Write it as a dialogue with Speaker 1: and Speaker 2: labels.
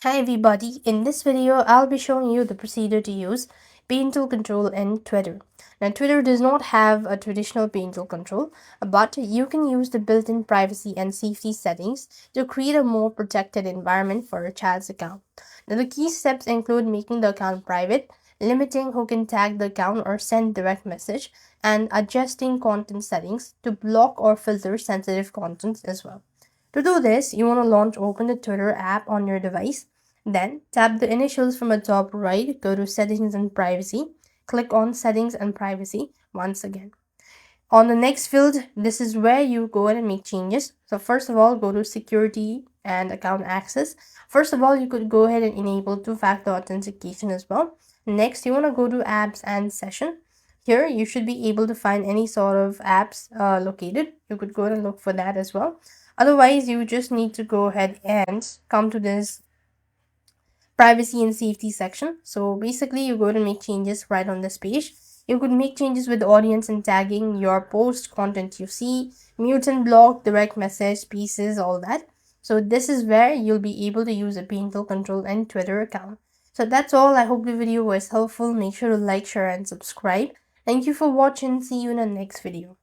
Speaker 1: Hi everybody, in this video I'll be showing you the procedure to use parental control in Twitter. Now Twitter does not have a traditional parental control, but you can use the built-in privacy and safety settings to create a more protected environment for a child's account. Now the key steps include making the account private, limiting who can tag the account or send direct message, and adjusting content settings to block or filter sensitive content as well. To do this, you want to open the Twitter app on your device. Then tap the initials from the top right, go to Settings and Privacy. Click on Settings and Privacy once again. On the next field, this is where you go ahead and make changes. So first of all, go to Security and Account Access. First of all, you could go ahead and enable two-factor authentication as well. Next, you want to go to Apps and Session. Here, you should be able to find any sort of apps located. You could go ahead and look for that as well. Otherwise, you just need to go ahead and come to this privacy and safety section. So basically, you go to make changes right on this page. You could make changes with audience and tagging, your post, content you see, mute and block, direct message, pieces, all that. So this is where you'll be able to use a parental control and Twitter account. So that's all. I hope the video was helpful. Make sure to like, share, and subscribe. Thank you for watching. See you in the next video.